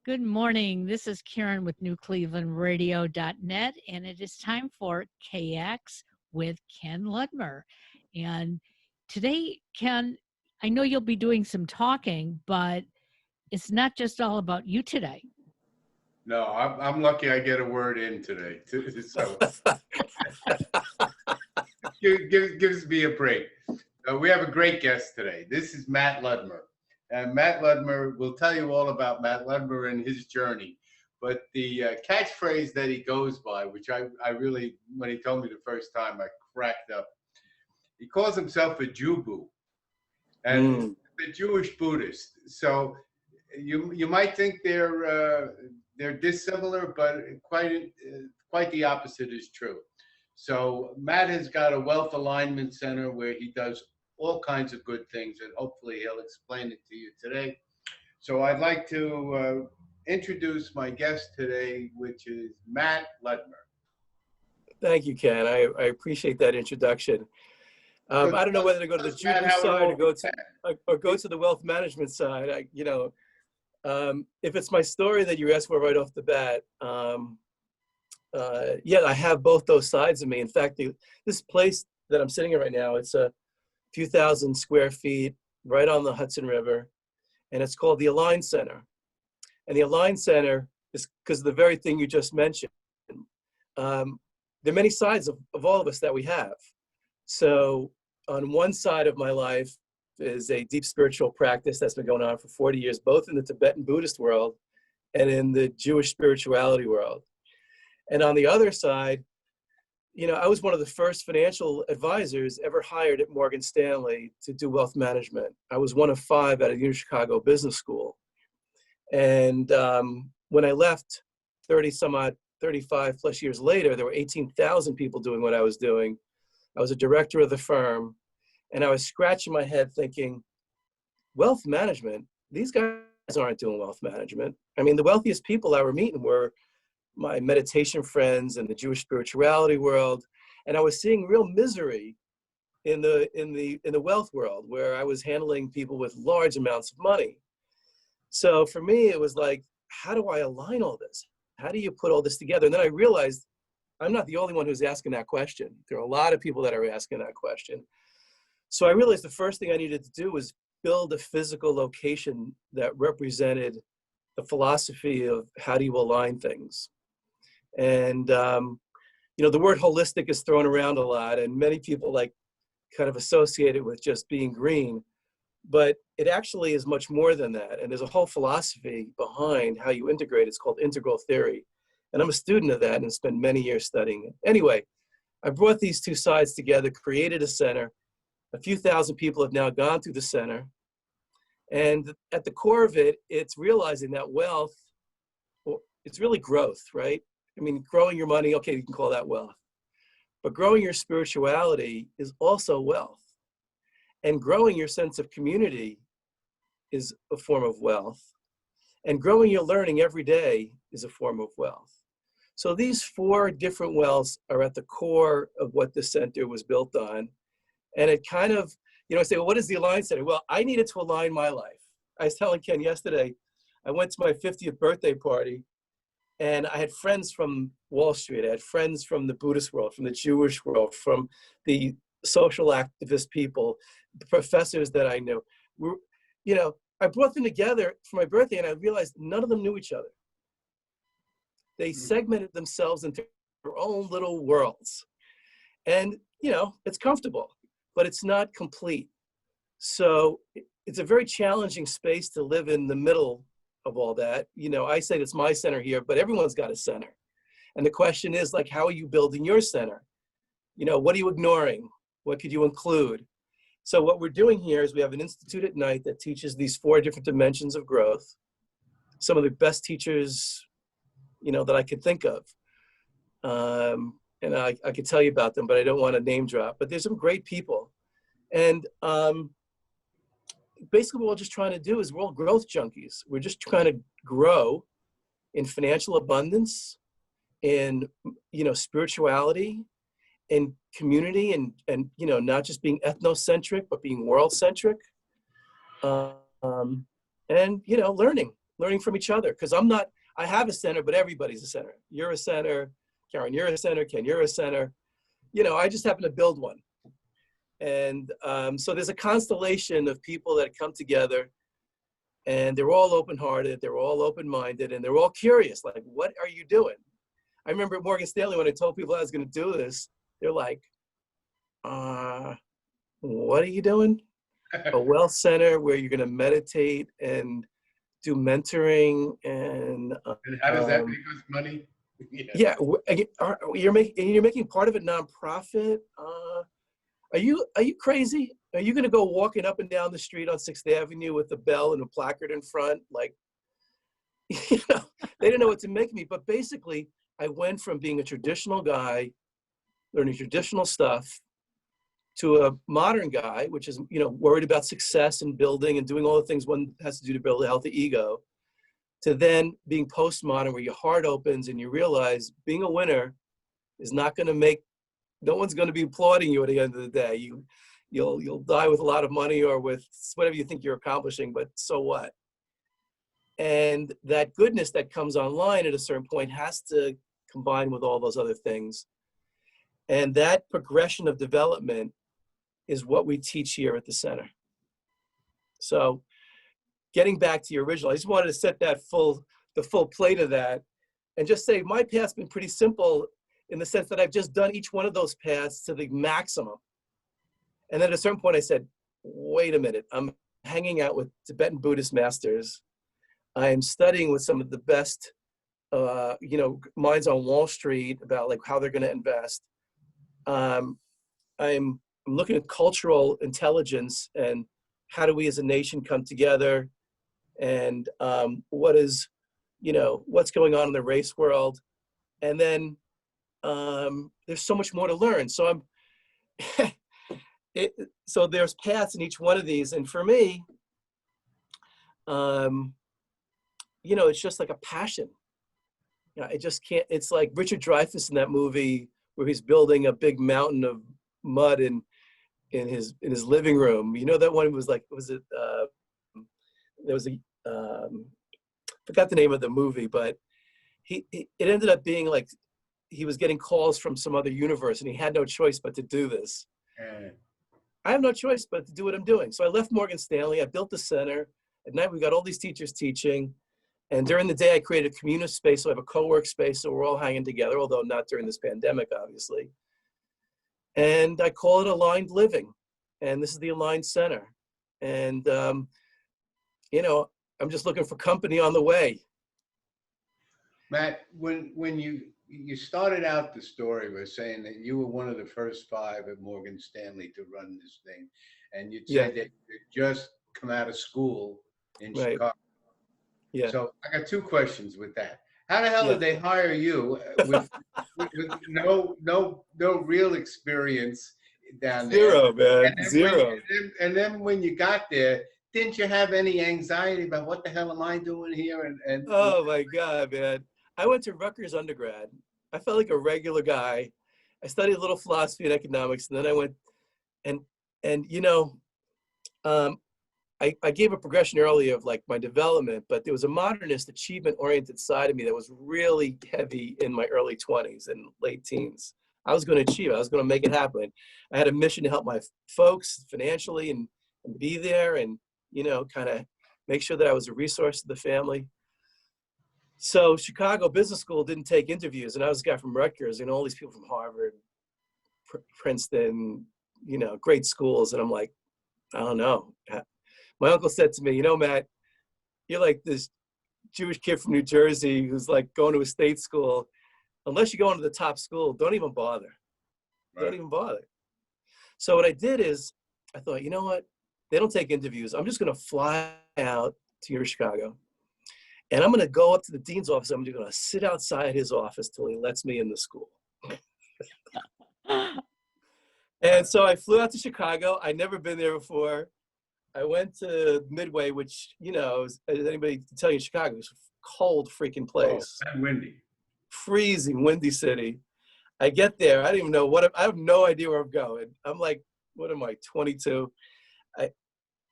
Good morning. This is Karen with NewClevelandRadio.net, and it is time for K-YAKS with Ken Ludmer. And today, Ken, I know you'll be doing some talking, but it's not just all about you today. No, I'm lucky I get a word in today. So gives me a break. We have a great guest today. This is Matt Ludmer. And Matt Ludmer will tell you all about Matt Ludmer and his journey. But the catchphrase that he goes by, which I really, when he told me the first time, I cracked up. He calls himself a Jew-boo, and a Jewish Buddhist. So you might think they're dissimilar, but quite the opposite is true. So Matt has got a wealth alignment center where he does all kinds of good things, and hopefully he'll explain it to you today. So I'd like to introduce my guest today, which is Matt Ludmer. Thank you, Ken. I appreciate that introduction. I don't know whether to go to the Jewish side or go to the wealth management side. If it's my story that you asked for right off the bat, yeah, I have both those sides of me. In fact, this place that I'm sitting in right now, it's a few thousand square feet right on the Hudson River, and it's called the Align Center. And the Align Center is because of the very thing you just mentioned. There are many sides of all of us that we have. So on one side of my life is a deep spiritual practice that's been going on for 40 years, both in the Tibetan Buddhist world and in the Jewish spirituality world. And on the other side, you know, I was one of the first financial advisors ever hired at Morgan Stanley to do wealth management. I was one of 5 at a University of Chicago Business School. And when I left 35 plus years later, there were 18,000 people doing what I was doing. I was a director of the firm, and I was scratching my head thinking, wealth management, these guys aren't doing wealth management. I mean, the wealthiest people I were meeting were my meditation friends in the Jewish spirituality world, and I was seeing real misery in the wealth world, where I was handling people with large amounts of money. So for me, it was like, how do I align all this? How do you put all this together? And then I realized I'm not the only one who's asking that question. There are a lot of people that are asking that question. So I realized the first thing I needed to do was build a physical location that represented the philosophy of how do you align things. And, you know, the word holistic is thrown around a lot, and many people kind of associate it with just being green, but it actually is much more than that. And there's a whole philosophy behind how you integrate. It's called integral theory. And I'm a student of that and spent many years studying it. Anyway, I brought these two sides together, created a center. A few thousand people have now gone through the center. And at the core of it, it's realizing that wealth, well, it's really growth, right? I mean, growing your money, okay, you can call that wealth. But growing your spirituality is also wealth. And growing your sense of community is a form of wealth. And growing your learning every day is a form of wealth. So these 4 different wealths are at the core of what the center was built on. And it kind of, you know, I say, well, what is the Align Center? Well, I needed to align my life. I was telling Ken yesterday, I went to my 50th birthday party, and I had friends from Wall Street. I had friends from the Buddhist world, from the Jewish world, from the social activist people, the professors that I knew. You know, I brought them together for my birthday, and I realized none of them knew each other. They segmented themselves into their own little worlds. And, you know, it's comfortable, but it's not complete. So it's a very challenging space to live in the middle of all that. You know, I say it's my center here, but everyone's got a center. And the question is, like, how are you building your center? You know, what are you ignoring? What could you include? So what we're doing here is we have an institute at night that teaches these 4 different dimensions of growth. Some of the best teachers, you know, that I could think of. And I could tell you about them, but I don't want to name drop. But there's some great people. And basically what we're just trying to do is we're all growth junkies. We're just trying to grow in financial abundance, in, you know, spirituality, in community, and you know, not just being ethnocentric, but being world-centric. and, you know, learning from each other. Because I have a center, but everybody's a center. You're a center, Karen, you're a center, Ken, you're a center. You know, I just happen to build one. And so there's a constellation of people that come together, and they're all open-hearted, they're all open-minded, and they're all curious, like, what are you doing? I remember at Morgan Stanley, when I told people I was going to do this, they're like, what are you doing? A wealth center where you're going to meditate and do mentoring and how does that make us money? Yeah, you're making part of it nonprofit. Are you crazy? Are you going to go walking up and down the street on 6th Avenue with a bell and a placard in front? Like, you know, they didn't know what to make me. But basically, I went from being a traditional guy, learning traditional stuff, to a modern guy, which is, you know, worried about success and building and doing all the things one has to do to build a healthy ego, to then being postmodern, where your heart opens and you realize being a winner is not going to make, no one's going to be applauding you at the end of the day. You'll die with a lot of money or with whatever you think you're accomplishing, but so what? And that goodness that comes online at a certain point has to combine with all those other things. And that progression of development is what we teach here at the center. So getting back to your original, I just wanted to set the full plate of that and just say my path's been pretty simple in the sense that I've just done each one of those paths to the maximum. And then at a certain point I said, wait a minute, I'm hanging out with Tibetan Buddhist masters. I'm studying with some of the best, you know, minds on Wall Street about like how they're going to invest. I'm looking at cultural intelligence and how do we as a nation come together, and what is, you know, what's going on in the race world. And then there's so much more to learn. So so there's paths in each one of these. And for me, you know, it's just like a passion. You know, I just can't, it's like Richard Dreyfuss in that movie where he's building a big mountain of mud in his living room. You know, that one was like, there was a, forgot the name of the movie, but it ended up being like, he was getting calls from some other universe and he had no choice but to do this. I have no choice but to do what I'm doing. So I left Morgan Stanley, I built the center. At night, we got all these teachers teaching. And during the day, I created a community space. So I have a co-work space, so we're all hanging together, although not during this pandemic, obviously. And I call it Aligned Living. And this is the Aligned Center. And, you know, I'm just looking for company on the way. Matt, when you started out the story with saying that you were one of the first 5 at Morgan Stanley to run this thing, and you'd said that you just come out of school in Chicago. Yeah. So I got 2 questions with that. How the hell did they hire you with no real experience down there? Zero, man. Zero. And then when you got there, didn't you have any anxiety about what the hell am I doing here? And oh my God, man. I went to Rutgers undergrad. I felt like a regular guy. I studied a little philosophy and economics, and then I went and you know, I gave a progression earlier of like my development, but there was a modernist, achievement-oriented side of me that was really heavy in my early 20s and late teens. I was going to achieve. I was going to make it happen. I had a mission to help my folks financially and be there and, you know, kind of make sure that I was a resource to the family. So Chicago Business School didn't take interviews, and I was a guy from Rutgers and all these people from Harvard, Princeton, you know, great schools. And I'm like, I don't know. My uncle said to me, you know, Matt, you're like this Jewish kid from New Jersey who's like going to a state school. Unless you go into the top school, don't even bother. Right. Don't even bother. So what I did is I thought, you know what? They don't take interviews. I'm just going to fly out to Chicago. And I'm going to go up to the dean's office. I'm going to sit outside his office till he lets me in the school. And so I flew out to Chicago. I'd never been there before. I went to Midway, which, you know, as anybody can tell you, Chicago is a cold freaking place. Oh, and windy. Freezing, windy city. I get there. I don't even know I have no idea where I'm going. I'm like, what am I, 22?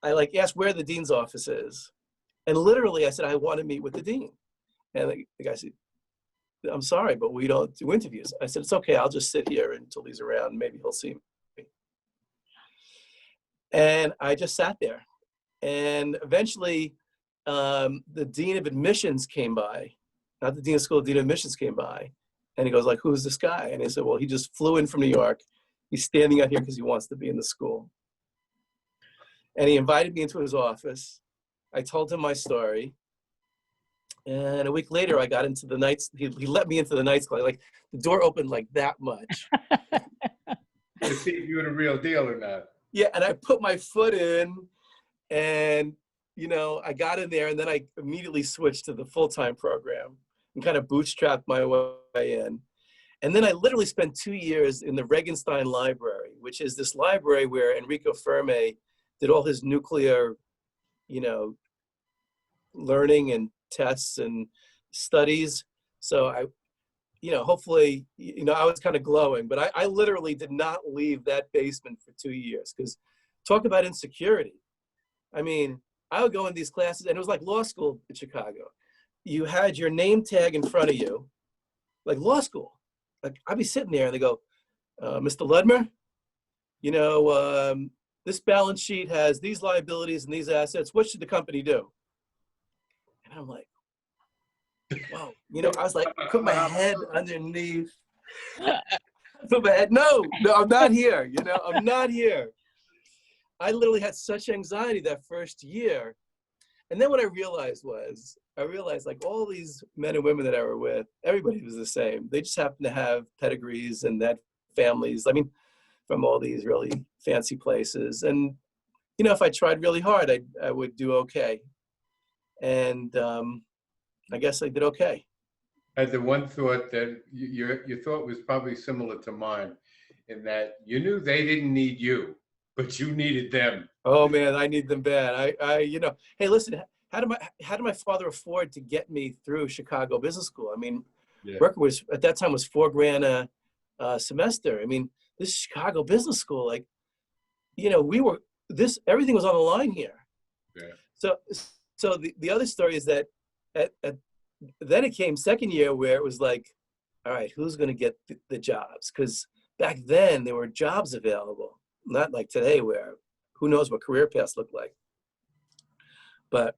I like asked where the dean's office is. And literally I said, I want to meet with the dean. And the guy said, I'm sorry, but we don't do interviews. I said, it's okay. I'll just sit here until he's around. Maybe he'll see me. And I just sat there. And eventually the dean of admissions came by, not the dean of school, the dean of admissions came by. And he goes like, who's this guy? And he said, well, he just flew in from New York. He's standing out here because he wants to be in the school. And he invited me into his office. I told him my story. And a week later, I got into the nights. He let me into the nights club. Like the door opened like that much. To see if you were the real deal or not. Yeah, and I put my foot in, and you know, I got in there, and then I immediately switched to the full-time program and kind of bootstrapped my way in. And then I literally spent 2 years in the Regenstein Library, which is this library where Enrico Fermi did all his nuclear, you know, learning and tests and studies. So I, you know, hopefully, you know, I was kind of glowing, but I literally did not leave that basement for 2 years, because talk about insecurity. I mean, I would go in these classes, and it was like law school in Chicago. You had your name tag in front of you, like law school. Like I'd be sitting there and they go, Mr. Ludmer, you know, this balance sheet has these liabilities and these assets. What should the company do? And I'm like, whoa, you know, I was like, put my head underneath. Put my head, no, I'm not here. You know, I'm not here. I literally had such anxiety that first year. And then what I realized like all these men and women that I were with, everybody was the same. They just happened to have pedigrees and that families, I mean, from all these really fancy places. And, you know, if I tried really hard, I would do okay. And I guess I did okay. I had the one thought that your thought was probably similar to mine, in that you knew they didn't need you, but you needed them. Oh man, I need them bad. I you know, hey, listen, how did my father afford to get me through Chicago Business School? I mean, Yeah. Berkeley was at that time was $4,000 a semester. I mean, this Chicago Business School, like, you know, everything was on the line here. Yeah. So the other story is that then it came second year where it was like, all right, who's going to get the jobs? Because back then there were jobs available, not like today where who knows what career paths look like. But,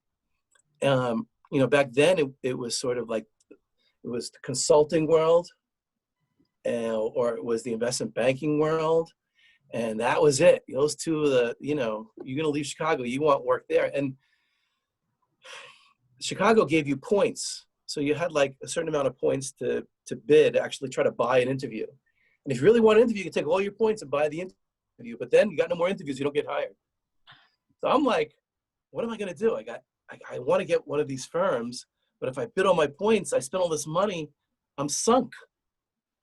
you know, back then it was sort of like, it was the consulting world or it was the investment banking world. And that was it. Those two, you know, you're going to leave Chicago, you want work there. And Chicago gave you points. So you had like a certain amount of points to bid, actually try to buy an interview. And if you really want an interview, you can take all your points and buy the interview, but then you got no more interviews, you don't get hired. So I'm like, what am I gonna do? I wanna get one of these firms, but if I bid all my points, I spend all this money, I'm sunk.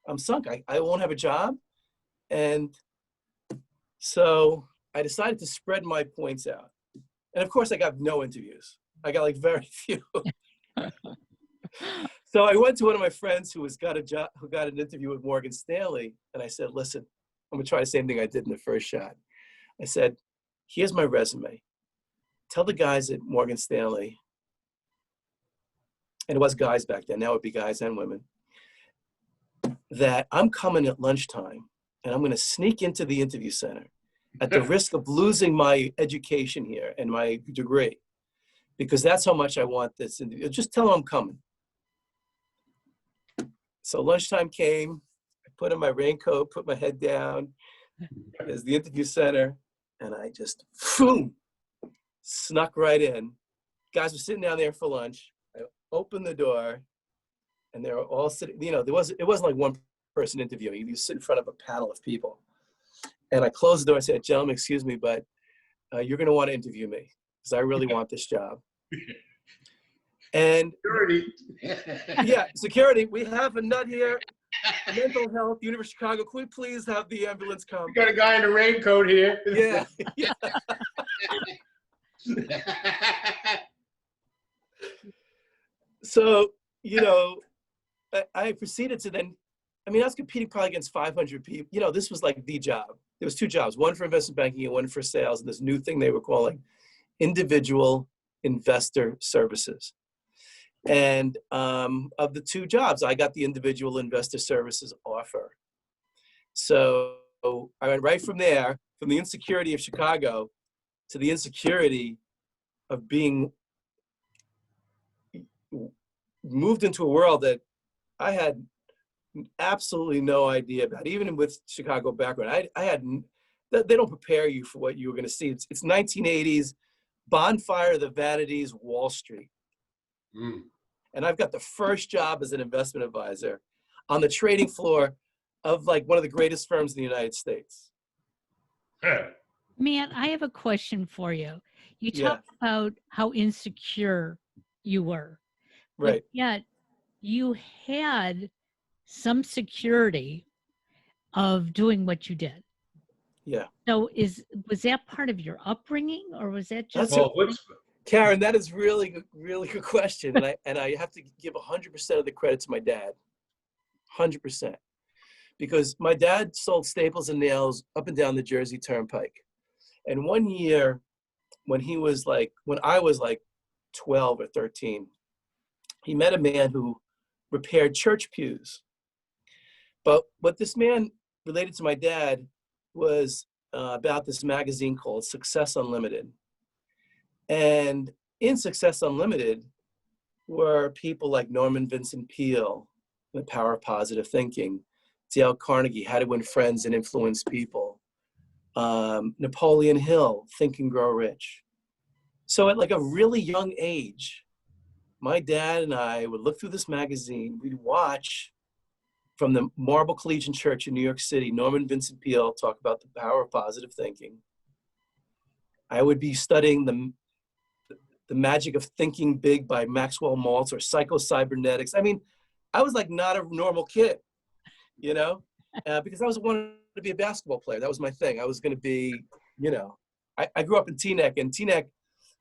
I won't have a job. And so I decided to spread my points out. And of course I got no interviews. I got like very few. So I went to one of my friends who got an interview with Morgan Stanley. And I said, listen, I'm gonna try the same thing I did in the first shot. I said, here's my resume. Tell the guys at Morgan Stanley, and it was guys back then, now it would be guys and women, that I'm coming at lunchtime and I'm gonna sneak into the interview center at the risk of losing my education here and my degree, because that's how much I want this interview. Just tell them I'm coming. So lunchtime came, I put on my raincoat, put my head down. There's the interview center, and I just, boom, snuck right in. Guys were sitting down there for lunch. I opened the door, and they were all sitting, you know, it wasn't like one person interviewing. You sit in front of a panel of people. And I closed the door and said, gentlemen, excuse me, but you're going to want to interview me because I really want this job. And Security. yeah, security. We have a nut here. Mental health, University of Chicago. Could we please have the ambulance come? We got a guy in a raincoat here. Yeah. Yeah. So, you know, I proceeded to then, I mean, I was competing probably against 500 people. You know, this was like the job. There was two jobs, one for investment banking and one for sales, and this new thing they were calling individual investor services. And of the two jobs, I got the individual investor services offer. So I went right from there, from the insecurity of Chicago to the insecurity of being moved into a world that I had absolutely no idea about, even with Chicago background. They don't prepare you for what you were going to see. It's 1980s, Bonfire of the Vanities, Wall Street. Mm. And I've got the first job as an investment advisor on the trading floor of like one of the greatest firms in the United States. Matt, I have a question for you. You Yeah. talked about how insecure you were, but Right. yet you had some security of doing what you did. Yeah. So was that part of your upbringing, or was that just Well, Karen, that is really good question. And I have to give 100% of the credit to my dad. 100%. Because my dad sold staples and nails up and down the Jersey Turnpike. And one year when I was like 12 or 13, he met a man who repaired church pews. But what this man related to my dad was about this magazine called Success Unlimited. And in Success Unlimited were people like Norman Vincent Peale, The Power of Positive Thinking, Dale Carnegie, How to Win Friends and Influence People, Napoleon Hill, Think and Grow Rich. So at like a really young age, my dad and I would look through this magazine, we'd watch from the Marble Collegiate Church in New York City, Norman Vincent Peale talk about the power of positive thinking. I would be studying the Magic of Thinking Big by Maxwell Maltz or Psycho-Cybernetics. I mean, I was like not a normal kid, you know, because I wanted to be a basketball player. That was my thing. I was going to be, you know, I grew up in Teaneck, and Teaneck,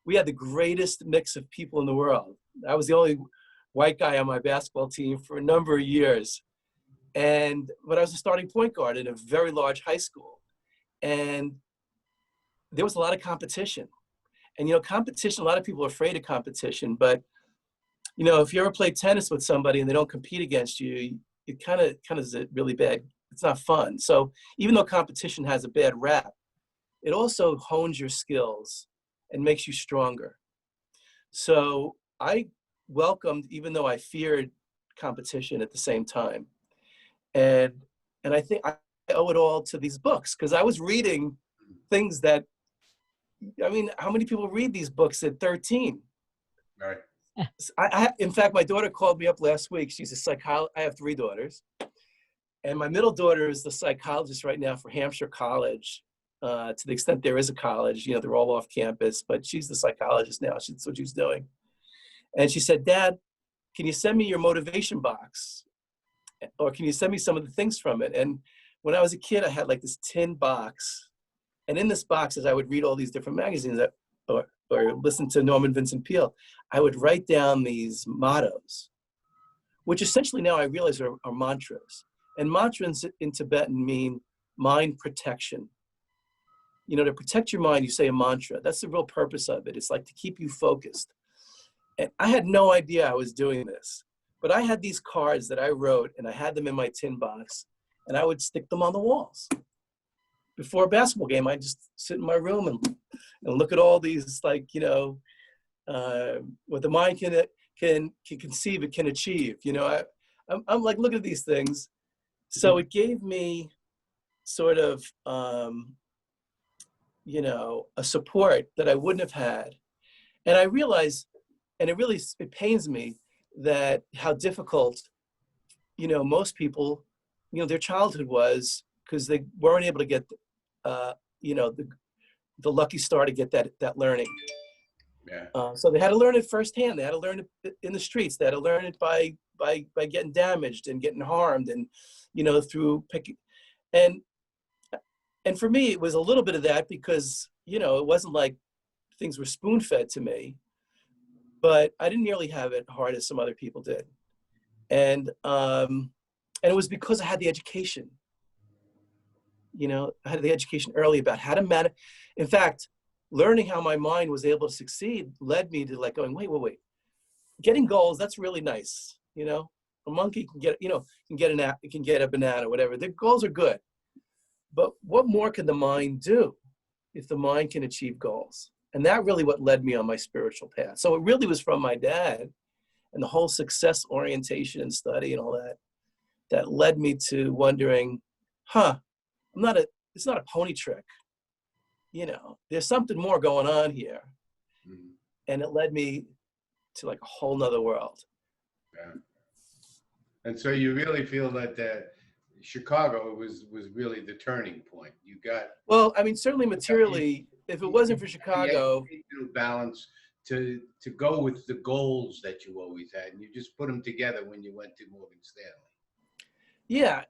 we had the greatest mix of people in the world. I was the only white guy on my basketball team for a number of years. But I was a starting point guard in a very large high school. And there was a lot of competition. And, you know, competition, a lot of people are afraid of competition, but, you know, if you ever play tennis with somebody and they don't compete against you, it kind of is really bad. It's not fun. So even though competition has a bad rap, it also hones your skills and makes you stronger. So I welcomed, even though I feared competition at the same time. And I think I owe it all to these books, because I was reading things that, I mean, how many people read these books at 13? Right. In fact, my daughter called me up last week. She's a psychologist. I have 3 daughters. And my middle daughter is the psychologist right now for Hampshire College. To the extent there is a college, you know, they're all off campus, but she's the psychologist now. That's what she's doing. And she said, Dad, can you send me your motivation box? Or can you send me some of the things from it? And when I was a kid, I had like this tin box. And in this box, as I would read all these different magazines or listen to Norman Vincent Peale, I would write down these mottos, which essentially now I realize are mantras. And mantras in Tibetan mean mind protection. You know, to protect your mind, you say a mantra. That's the real purpose of it. It's like to keep you focused. And I had no idea I was doing this, but I had these cards that I wrote, and I had them in my tin box, and I would stick them on the walls. Before a basketball game, I'd just sit in my room and look at all these, like, you know, what the mind can conceive, it can achieve. You know, I'm like, look at these things. So it gave me sort of, you know, a support that I wouldn't have had. And I realized, and it pains me that how difficult, you know, most people, you know, their childhood was, because they weren't able to get, you know, the lucky star to get that learning. Yeah. So they had to learn it firsthand. They had to learn it in the streets. They had to learn it by getting damaged and getting harmed, and, you know, through picking. And for me, it was a little bit of that, because, you know, it wasn't like things were spoon-fed to me, but I didn't nearly have it hard as some other people did. And it was because I had the education. You know, I had the education early about how to manage. In fact, learning how my mind was able to succeed led me to like going, wait. Getting goals, that's really nice. You know, a monkey can get, can get a banana, whatever. The goals are good. But what more can the mind do if the mind can achieve goals? And that really what led me on my spiritual path. So it really was from my dad and the whole success orientation and study and all that, that led me to wondering, it's not a pony trick. You know, there's something more going on here. Mm. And it led me to like a whole nother world. Yeah. And so you really feel that Chicago was really the turning point. You got, Well, I mean, certainly materially, if it wasn't for the Chicago, educational balance to go with the goals that you always had, and you just put them together when you went to Morgan Stanley. yeah,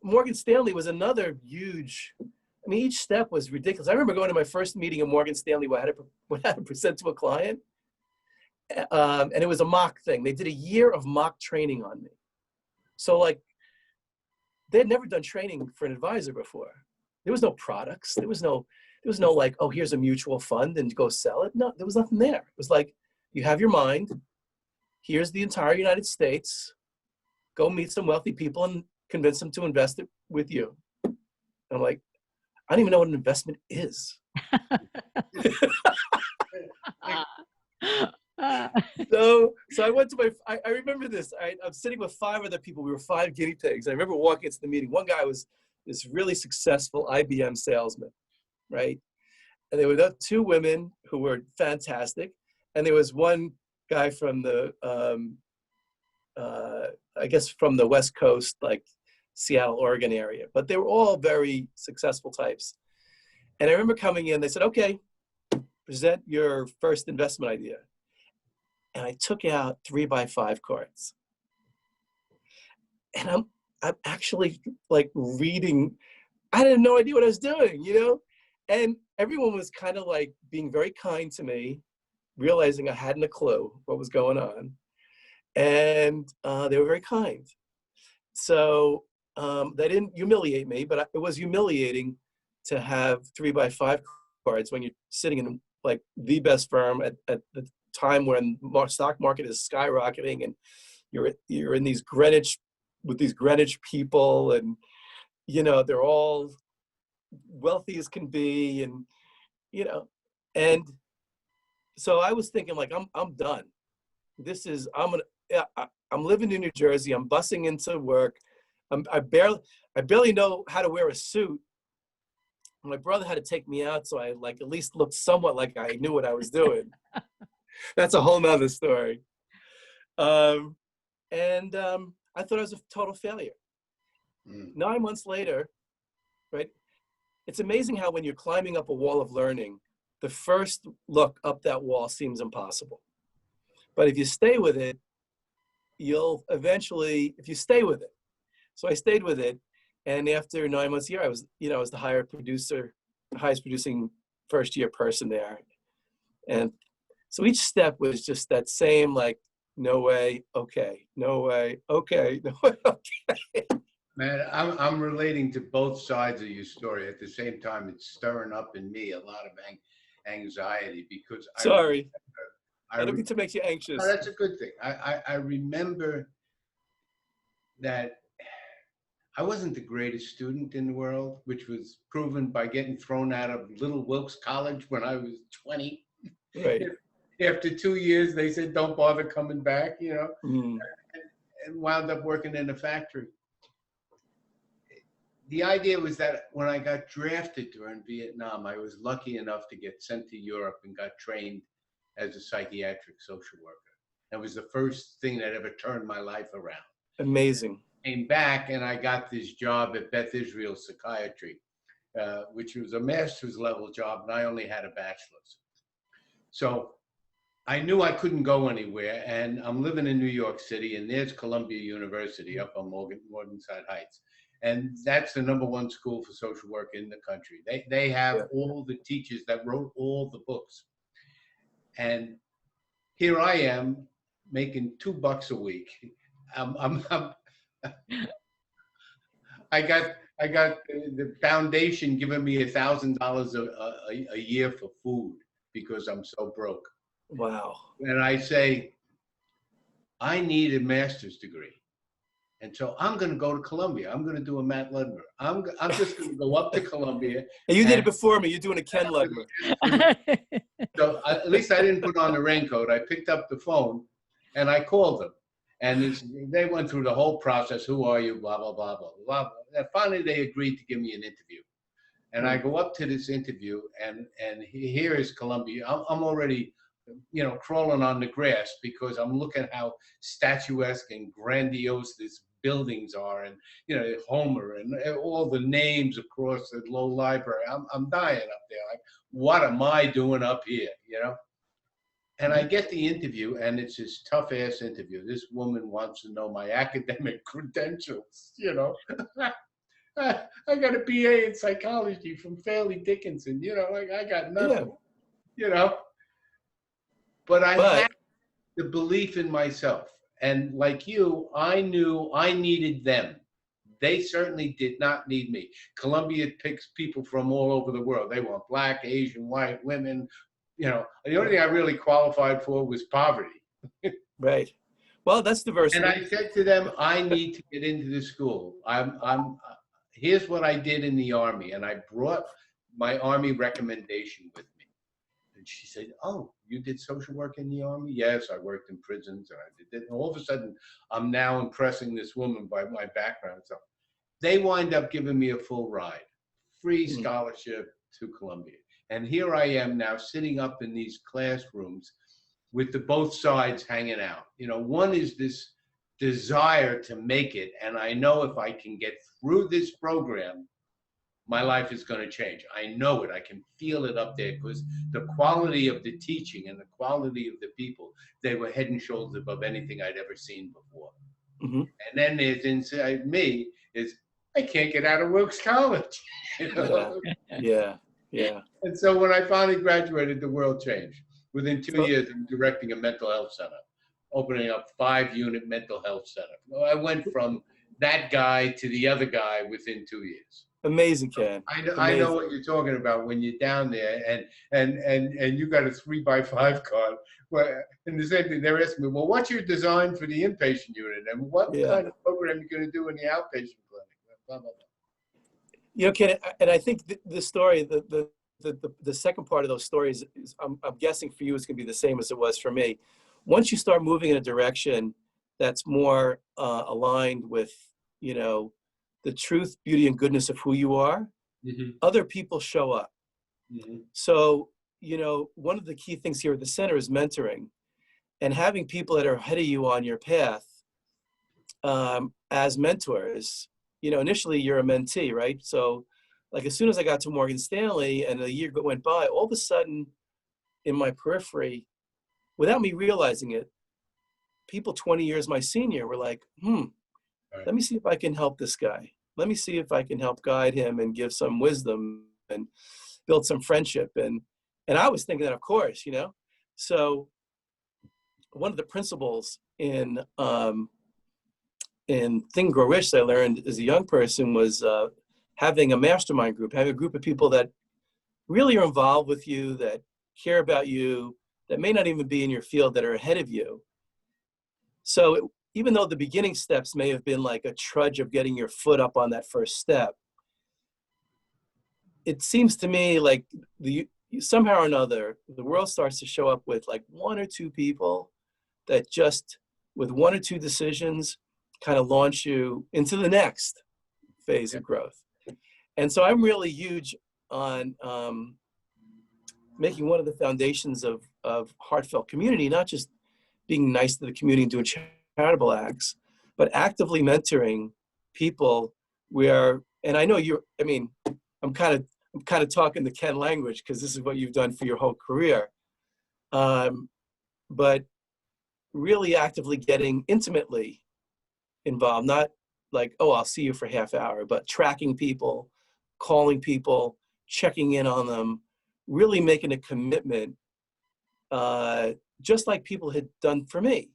Morgan Stanley was another huge, I mean, each step was ridiculous. I remember going to my first meeting at Morgan Stanley where I had to present to a client. And it was a mock thing. They did a year of mock training on me. So like, they had never done training for an advisor before. There was no products. There was no like, oh, here's a mutual fund and go sell it. No, there was nothing there. It was like, you have your mind. Here's the entire United States. Go meet some wealthy people and convince them to invest it with you. And I'm like, I don't even know what an investment is. So I went to I remember this. I'm sitting with 5 other people. We were 5 guinea pigs. I remember walking into the meeting. One guy was this really successful IBM salesman, right? And there were 2 women who were fantastic. And there was one guy from the, I guess from the West Coast, like Seattle, Oregon area. But they were all very successful types. And I remember coming in, they said, okay, present your first investment idea. And I took out 3x5 cards. And I'm actually like reading, I had no idea what I was doing, And everyone was kind of like being very kind to me, realizing I hadn't a clue what was going on. And they were very kind. So they didn't humiliate me, but it was humiliating to have 3x5 cards when you're sitting in like the best firm at the time when stock market is skyrocketing, and you're in these Greenwich with these Greenwich people, and they're all wealthy as can be, and and so I was thinking like I'm done. I'm living in New Jersey. I'm busing into work. I barely know how to wear a suit. My brother had to take me out, so I like at least looked somewhat like I knew what I was doing. That's a whole nother story. I thought I was a total failure. 9 months later, right? It's amazing how when you're climbing up a wall of learning, the first look up that wall seems impossible. But if you stay with it, you'll eventually, if you stay with it. So I stayed with it. And after 9 months here, I was the highest producing first year person there. And so each step was just that same, like, no way, okay, no way, okay, no way, okay. Man, I'm relating to both sides of your story. At the same time, it's stirring up in me a lot of anxiety because Sorry, I don't mean to make you anxious. No, that's a good thing. I remember that I wasn't the greatest student in the world, which was proven by getting thrown out of Little Wilkes College when I was 20. Right. After 2 years, they said, don't bother coming back, Mm. and wound up working in a factory. The idea was that when I got drafted during Vietnam, I was lucky enough to get sent to Europe and got trained as a psychiatric social worker. That was the first thing that ever turned my life around. Amazing. Came back and I got this job at Beth Israel Psychiatry, which was a master's level job, and I only had a bachelor's. So I knew I couldn't go anywhere, and I'm living in New York City, and there's Columbia University up on Morningside Heights. And that's the #1 school for social work in the country. They have all the teachers that wrote all the books. And here I am making $2 a week. I got I got the foundation giving me $1,000 a year for food because I'm so broke. Wow. And I say, I need a master's degree. And so I'm going to go to Columbia. I'm going to do a Matt Ludmer. I'm just going to go up to Columbia. And you did it before me. You're doing a Ken Ludmer. So at least I didn't put on the raincoat. I picked up the phone and I called them. And they went through the whole process. Who are you? Blah, blah, blah, blah, blah. And finally, they agreed to give me an interview. And I go up to this interview, and here is Columbia. I'm already, crawling on the grass because I'm looking how statuesque and grandiose these buildings are, and Homer and all the names across the low library. I'm dying up there. Like, what am I doing up here? And I get the interview, and it's this tough ass interview. This woman wants to know my academic credentials. I got a BA in psychology from Fairleigh Dickinson. I got nothing. But I had the belief in myself. And like you, I knew I needed them. They certainly did not need me. Columbia picks people from all over the world. They want black, Asian, white, women. The only thing I really qualified for was poverty. Right. Well, that's diversity. And I said to them, I need to get into the school. Here's what I did in the Army. And I brought my Army recommendation with me. And she said, oh, you did social work in the Army? Yes, I worked in prisons. And I did it. And all of a sudden, I'm now impressing this woman by my background. So they wind up giving me a full ride, free scholarship to Columbia. And here I am now sitting up in these classrooms with both sides hanging out. One is this desire to make it. And I know if I can get through this program, my life is going to change. I know it. I can feel it up there because the quality of the teaching and the quality of the people, they were head and shoulders above anything I'd ever seen before. And then there's inside me is, I can't get out of Wilkes College. Yeah. And so when I finally graduated, the world changed. Within 2 years, I'm directing a mental health center, opening up 5-unit mental health center. I went from that guy to the other guy within 2 years. Amazing, Ken. I know what you're talking about when you're down there and you got a 3x5 card. Well, and the same thing, they're asking me, well, what's your design for the inpatient unit? And what kind of program are you going to do in the outpatient clinic? Blah, blah, blah. Ken, and I think the story, the second part of those stories, is, I'm guessing for you, it's going to be the same as it was for me. Once you start moving in a direction that's more aligned with, the truth, beauty, and goodness of who you are, other people show up. So, one of the key things here at the center is mentoring and having people that are ahead of you on your path as mentors. Initially you're a mentee, right? So like as soon as I got to Morgan Stanley and a year went by, all of a sudden in my periphery, without me realizing it, people 20 years my senior were like, let me see if I can help this guy. Let me see if I can help guide him and give some wisdom and build some friendship. And I was thinking that, of course, So one of the principles in Think, Grow Rich that I learned as a young person was having a mastermind group, having a group of people that really are involved with you, that care about you, that may not even be in your field, that are ahead of you. So even though the beginning steps may have been like a trudge of getting your foot up on that first step, it seems to me like somehow or another, the world starts to show up with like 1 or 2 people that just, with 1 or 2 decisions, kind of launch you into the next phase of growth. And so I'm really huge on making one of the foundations of heartfelt community, not just being nice to the community and doing charitable acts, but actively mentoring people where, and I know I'm kind of talking the Ken language because this is what you've done for your whole career. But really actively getting intimately involved, not like, oh, I'll see you for half hour, but tracking people, calling people, checking in on them, really making a commitment, just like people had done for me.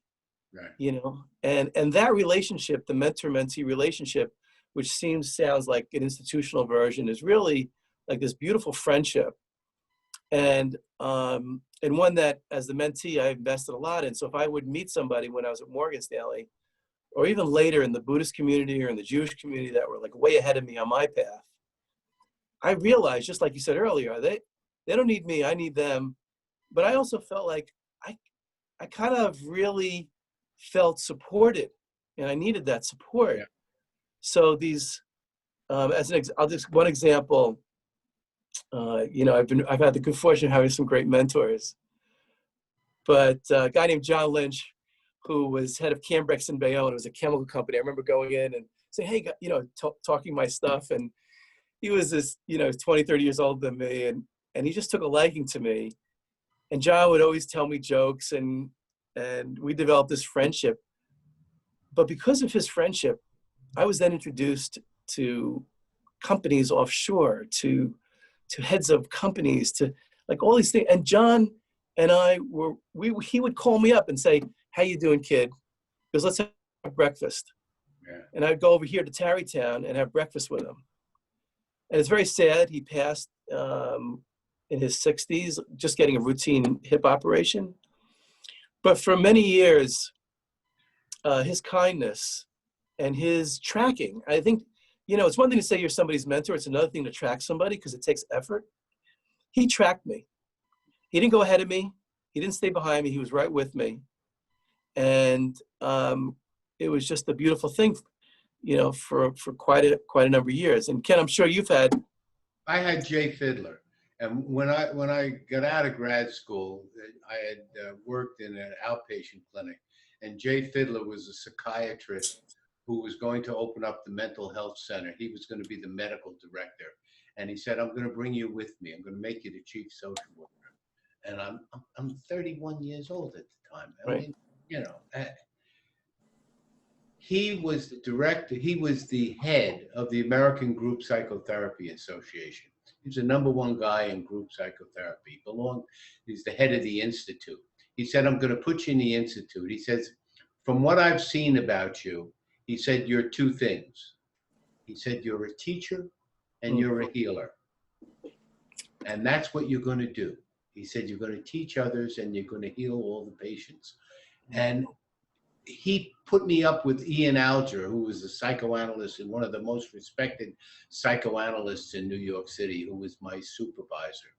Right. And that relationship, the mentor-mentee relationship, which sounds like an institutional version, is really like this beautiful friendship. And one that, as the mentee, I invested a lot in. So if I would meet somebody when I was at Morgan Stanley, or even later in the Buddhist community or in the Jewish community that were like way ahead of me on my path, I realized, just like you said earlier, they don't need me, I need them. But I also felt like I kind of really felt supported, and I needed that support. Yeah. So these, I'll just one example. I've had the good fortune of having some great mentors. But a guy named John Lynch, who was head of Cambrex in Bayonne, it was a chemical company. I remember going in and saying, hey, talking my stuff. And he was this, 20, 30 years older than me. And he just took a liking to me. And John would always tell me jokes, and we developed this friendship. But because of his friendship, I was then introduced to companies offshore, to heads of companies, to like all these things. And John and I he would call me up and say, how you doing, kid? Because let's have breakfast. Yeah. And I'd go over here to Tarrytown and have breakfast with him. And it's very sad. He passed in his 60s, just getting a routine hip operation. But for many years, his kindness and his tracking, I think, it's one thing to say you're somebody's mentor. It's another thing to track somebody because it takes effort. He tracked me. He didn't go ahead of me. He didn't stay behind me. He was right with me. And it was just a beautiful thing, for quite a number of years. And Ken, I'm sure you've had. I had Jay Fiedler. And when I got out of grad school, I had worked in an outpatient clinic, and Jay Fiedler was a psychiatrist who was going to open up the mental health center. He was going to be the medical director. And he said, I'm going to bring you with me. I'm going to make you the chief social worker. And I'm 31 years old at the time. I mean, he was the director. He was the head of the American Group Psychotherapy Association. He's the #1 guy in group psychotherapy. He's the head of the institute. He said, I'm going to put you in the institute. He says, from what I've seen about you, he said, you're two things. He said, you're a teacher and you're a healer. And that's what you're going to do. He said, you're going to teach others and you're going to heal all the patients. And he put me up with Ian Alger, who was a psychoanalyst and one of the most respected psychoanalysts in New York City, who was my supervisor.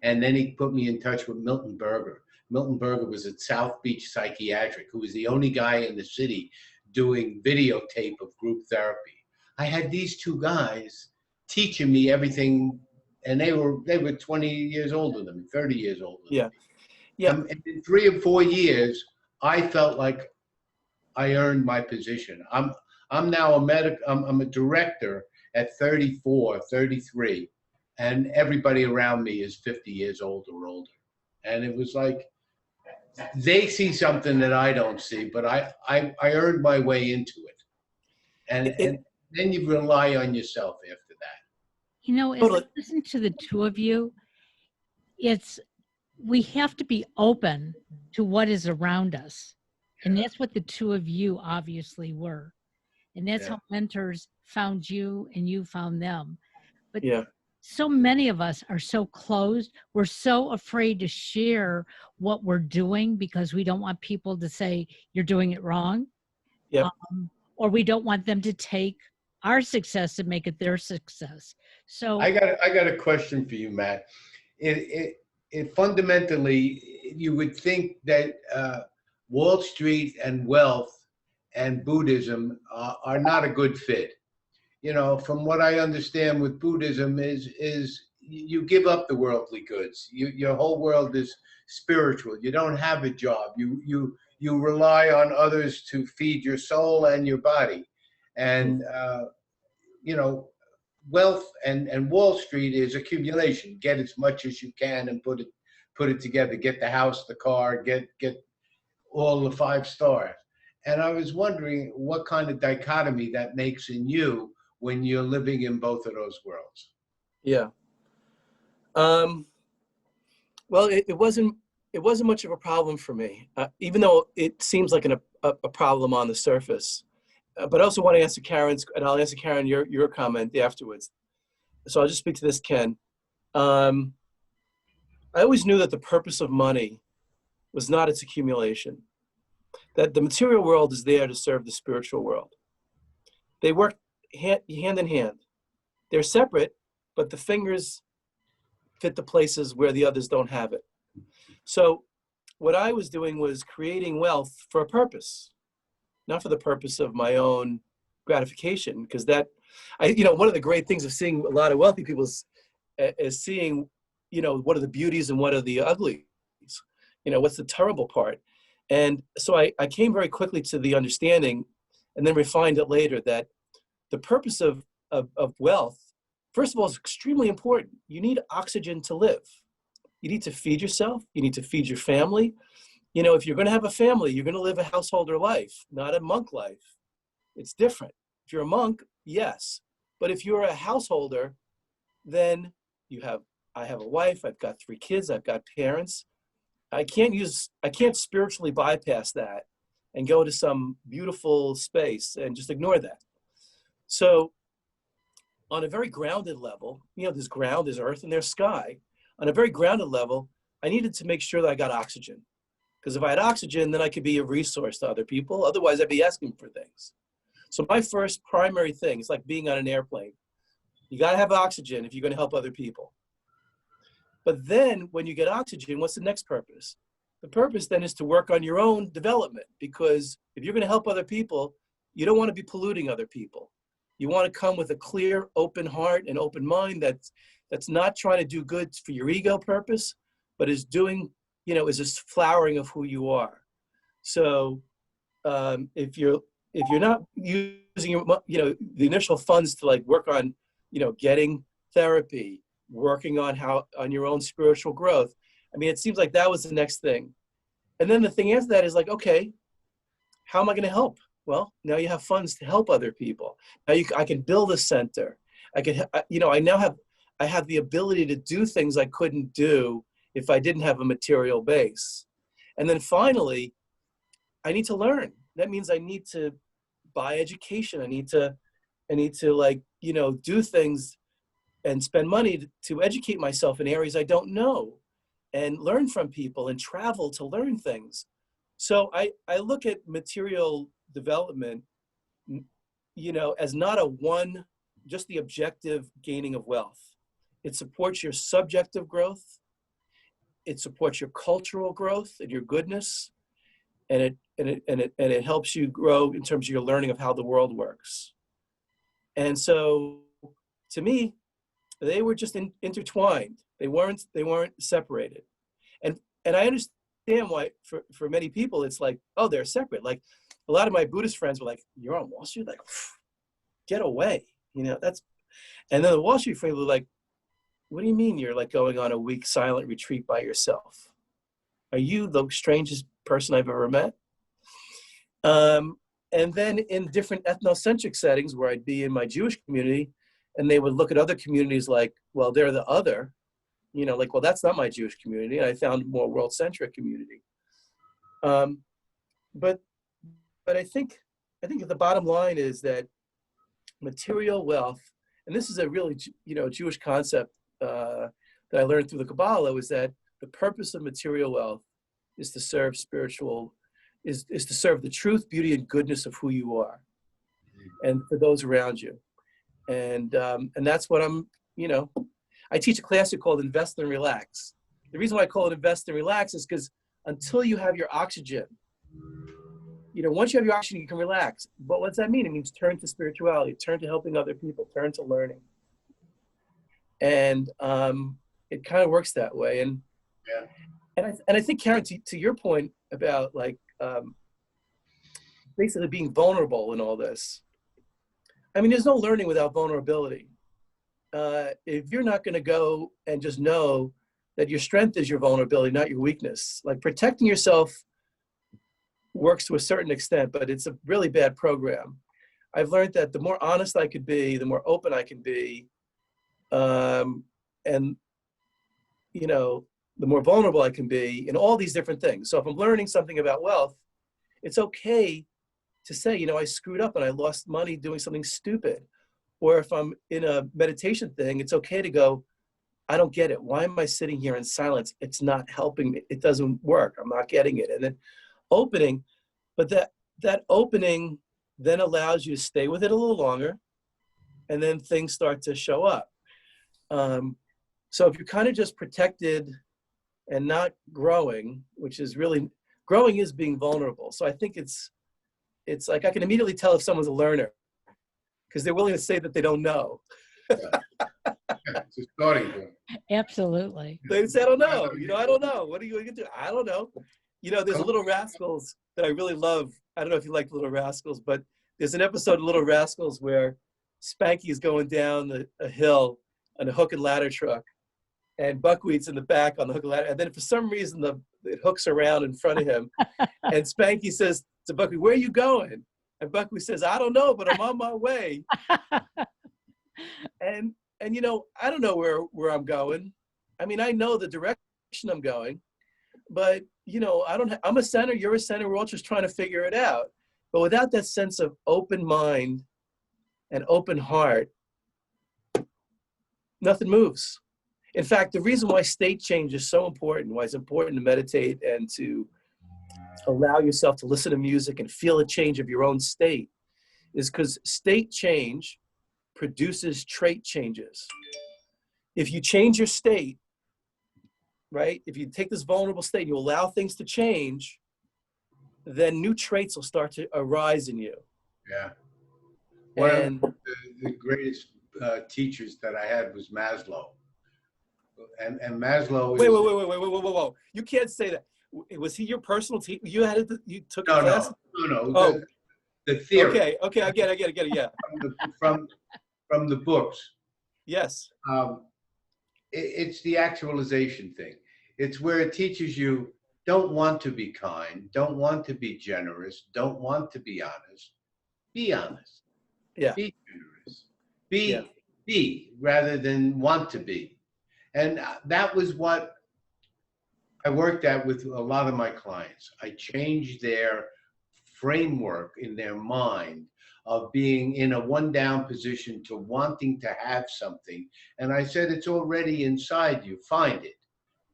And then he put me in touch with Milton Berger. Milton Berger was at South Beach Psychiatric, who was the only guy in the city doing videotape of group therapy. I had these two guys teaching me everything, and they were 20 years older than me, 30 years older than me. Yeah. And in 3 or 4 years, I felt like I earned my position. I'm now I'm a director at 34, 33, and everybody around me is 50 years old or older. And it was like, they see something that I don't see, but I earned my way into it. And then you rely on yourself after that. As I listen to the two of you, we have to be open to what is around us. And that's what the two of you obviously were. And that's how mentors found you and you found them. But so many of us are so closed. We're so afraid to share what we're doing because we don't want people to say, you're doing it wrong. Or we don't want them to take our success and make it their success. So I got a question for you, Matt. It fundamentally, you would think that Wall Street and wealth and Buddhism are not a good fit. From what I understand with Buddhism is you give up the worldly goods. Your whole world is spiritual. You don't have a job. You rely on others to feed your soul and your body. And, wealth and Wall Street is accumulation. Get as much as you can and put it together. Get the house, the car, get all the 5 stars. And I was wondering what kind of dichotomy that makes in you when you're living in both of those worlds. Yeah. Well, it wasn't much of a problem for me, even though it seems like a problem on the surface. but I also want to answer Karen's, and I'll answer Karen your comment afterwards. So I'll just speak to this, Ken. I always knew that the purpose of money was not its accumulation, that the material world is there to serve the spiritual world. They work hand in hand. They're separate, but the fingers fit the places where the others don't have it. So what I was doing was creating wealth for a purpose, not for the purpose of my own gratification, because that, one of the great things of seeing a lot of wealthy people is seeing, what are the beauties and what are the uglies, what's the terrible part. And so I came very quickly to the understanding, and then refined it later, that the purpose of wealth, first of all, is extremely important. You need oxygen to live. You need to feed yourself. You need to feed your family. If you're going to have a family, you're going to live a householder life, not a monk life. It's different. If you're a monk, yes. But if you're a householder, then I have a wife, I've got 3 kids, I've got parents. I can't spiritually bypass that and go to some beautiful space and just ignore that. So on a very grounded level, there's ground, there's earth, and there's sky. On a very grounded level, I needed to make sure that I got oxygen. Because if I had oxygen, then I could be a resource to other people. Otherwise, I'd be asking for things. So my first primary thing is like being on an airplane. You got to have oxygen if you're going to help other people. But then when you get oxygen, what's the next purpose? The purpose then is to work on your own development, because if you're going to help other people, you don't want to be polluting other people. You want to come with a clear, open heart and open mind that's not trying to do good for your ego purpose, but is doing, is this flowering of who you are. So if you're not using the initial funds to like work on, getting therapy, working on your own spiritual growth, it seems like that was the next thing. And then the thing after that is like, okay, how am I going to help? Well, now you have funds to help other people. Now I can build a center. I have the ability to do things I couldn't do if I didn't have a material base. And then finally, I need to learn. That means I need to buy education. I need to do things and spend money to educate myself in areas I don't know, and learn from people and travel to learn things. So I look at material development, as not just the objective gaining of wealth. It supports your subjective growth. It supports your cultural growth and your goodness. And it helps you grow in terms of your learning of how the world works. And so to me, they were just intertwined. They weren't separated. And I understand why for many people it's like, oh, they're separate. Like a lot of my Buddhist friends were like, you're on Wall Street? Like, get away. And then the Wall Street friends were like, what do you mean you're like going on a week silent retreat by yourself? Are you the strangest person I've ever met? And then in different ethnocentric settings where I'd be in my Jewish community, and they would look at other communities like, well, they're the other, like, well, that's not my Jewish community. And I found a more world-centric community. But I think the bottom line is that material wealth, and this is a really, Jewish concept that I learned through the Kabbalah, was that the purpose of material wealth is to serve is to serve the truth, beauty, and goodness of who you are, and for those around you. And that's what I teach a class called Invest and Relax. The reason why I call it Invest and Relax is because until you have your oxygen, once you have your oxygen, you can relax. But what does that mean? It means turn to spirituality, turn to helping other people, turn to learning. And it kind of works that way. And yeah. And I think, Karen, to your point about like basically being vulnerable in all this, there's no learning without vulnerability. If you're not going to go and just know that your strength is your vulnerability, not your weakness, like protecting yourself works to a certain extent, but it's a really bad program. I've learned that the more honest I could be, the more open I can be, and the more vulnerable I can be in all these different things. So if I'm learning something about wealth, it's okay to say, I screwed up and I lost money doing something stupid. Or if I'm in a meditation thing, it's okay to go, I don't get it. Why am I sitting here in silence? It's not helping me. It doesn't work. I'm not getting it. And then opening, but that opening then allows you to stay with it a little longer, and then things start to show up. So if you're kind of just protected and not growing, which is really, growing is being vulnerable. So I think it's like I can immediately tell if someone's a learner because they're willing to say that they don't know. It's a starting point. Absolutely. They say, I don't know. I don't know. What are you going to do? I don't know. There's Little Rascals that I really love. I don't know if you like Little Rascals, but there's an episode of Little Rascals where Spanky is going down a hill on a hook and ladder truck, and Buckwheat's in the back on the hook and ladder. And then for some reason, it hooks around in front of him. And Spanky says to Buckwheat, where are you going? And Buckwheat says, I don't know, but I'm on my way. And I don't know where I'm going. I mean, I know the direction I'm going, but I'm a center, you're a center. We're all just trying to figure it out. But without that sense of open mind and open heart, nothing moves. In fact, the reason why state change is so important, why it's important to meditate and to allow yourself to listen to music and feel a change of your own state, is because state change produces trait changes. If you change your state, right? If you take this vulnerable state and you allow things to change, then new traits will start to arise in you. Yeah. One of the greatest teachers that I had was Maslow. And Maslow. Wait. You can't say that. Was he your personal teacher? You took a class? No. Oh. The theory. Okay. I get it. Yeah. From the books. Yes. It's the actualization thing. It's where it teaches you don't want to be kind, don't want to be generous, don't want to be honest. Be honest. Yeah. Be generous. Be rather than want to be. And that was what I worked at with a lot of my clients. I changed their framework in their mind of being in a one down position to wanting to have something. And I said, it's already inside you. Find it.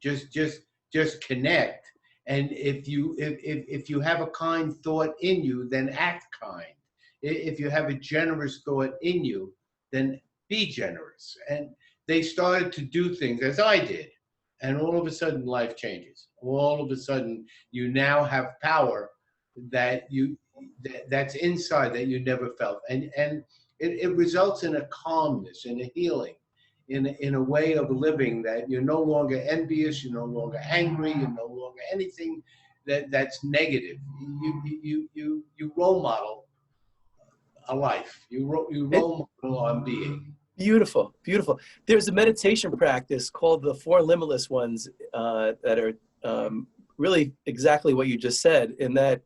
Just connect. And if you have a kind thought in you, then act kind. If you have a generous thought in you, then be generous. And they started to do things as I did. And all of a sudden life changes. All of a sudden you now have power that's inside that you never felt. And it results in a calmness, in a healing, in a way of living that you're no longer envious, you're no longer angry, you're no longer anything that's negative. You role model a life. You role model on being. Beautiful. There's a meditation practice called the Four Limitless Ones that are really exactly what you just said. In that,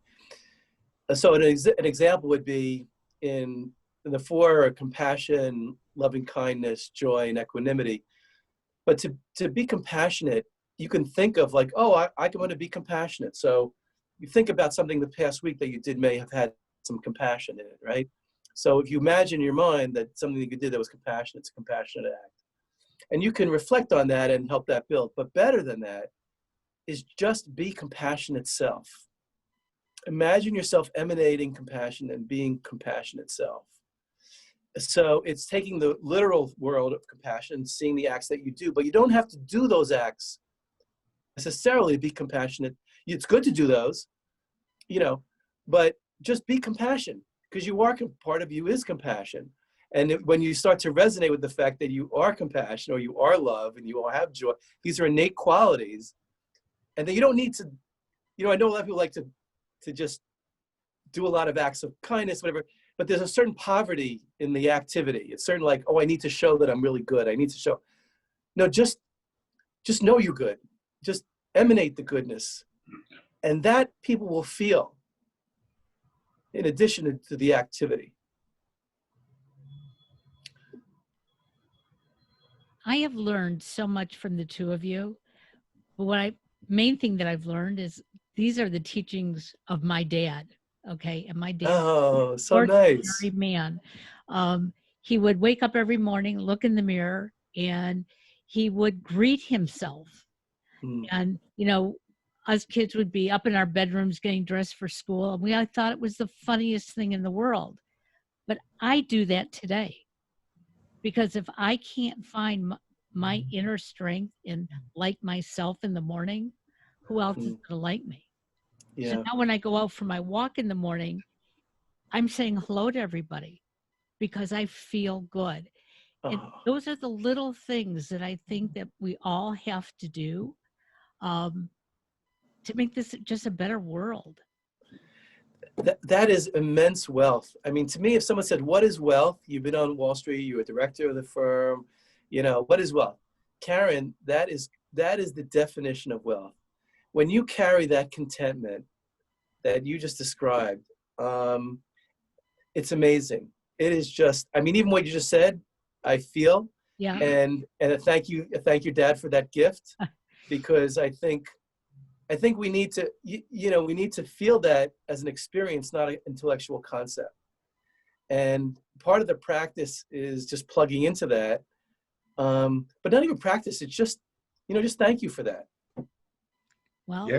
so an example would be in the four are compassion, loving kindness, joy, and equanimity. But to be compassionate, you can think of like, oh, I want to be compassionate. So you think about something the past week that you did may have had some compassion in it, right? So if you imagine in your mind that something that you did that was compassionate, it's a compassionate act. And you can reflect on that and help that build. But better than that is just be compassionate self. Imagine yourself emanating compassion and being compassionate self. So it's taking the literal world of compassion, seeing the acts that you do, but you don't have to do those acts necessarily to be compassionate. It's good to do those, but just be compassionate. Because part of you is compassion. And when you start to resonate with the fact that you are compassion or you are love and you all have joy, these are innate qualities. And then you don't need to, I know a lot of people like to just do a lot of acts of kindness, whatever, but there's a certain poverty in the activity. It's certain like, oh, I need to show that I'm really good. I need to show. No, just know you're good. Just emanate the goodness. And that people will feel. In addition to the activity. I have learned so much from the two of you. But main thing that I've learned is these are the teachings of my dad. Okay. And my dad, Oh, so ordinary nice. man. He would wake up every morning, look in the mirror, and he would greet himself. Mm, And, us kids would be up in our bedrooms getting dressed for school. And I thought it was the funniest thing in the world. But I do that today because if I can't find my inner strength and like myself in the morning, who else is mm, going to like me? So yeah. now when I go out for my walk in the morning, I'm saying hello to everybody because I feel good. And Oh, those are the little things that I think that we all have to do um, to make this just a better world. that is immense wealth. I mean, to me, if someone said, what is wealth? You've been on Wall Street, you're a director of the firm, what is wealth? Karen, that is the definition of wealth. When you carry that contentment that you just described, it's amazing. It is just, I mean, even what you just said, I feel, Yeah. and thank you, Dad, for that gift, because I think we need to, we need to feel that as an experience, not an intellectual concept. And part of the practice is just plugging into that. But not even practice, it's just, just thank you for that. Well,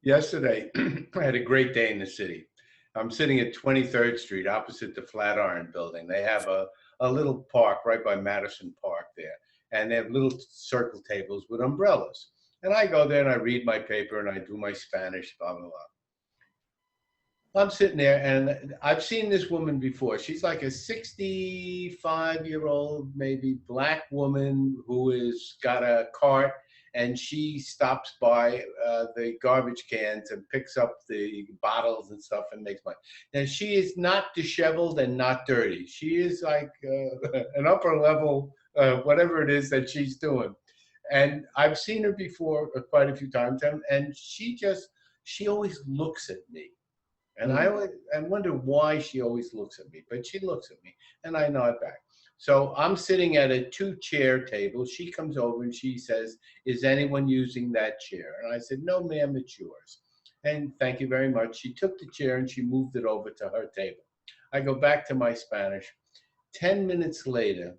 Yesterday, I had a great day in the city. I'm sitting at 23rd Street opposite the Flatiron Building. They have a little park right by Madison Park there. And they have little circle tables with umbrellas. And I go there and I read my paper and I do my Spanish, blah, blah, blah. I'm sitting there and I've seen this woman before. She's like a 65-year-old, maybe black woman who has got a cart, and she stops by the garbage cans and picks up the bottles and stuff and makes money. And she is not disheveled and not dirty. She is like an upper level, whatever it is that she's doing. And I've seen her before quite a few times, and she always looks at me. And I wonder why she always looks at me, but she looks at me and I nod back. So I'm sitting at a 2-chair table. She comes over and she says, "Is anyone using that chair?" And I said, "No, ma'am, it's yours." And thank you very much. She took the chair and she moved it over to her table. I go back to my Spanish. 10 minutes later,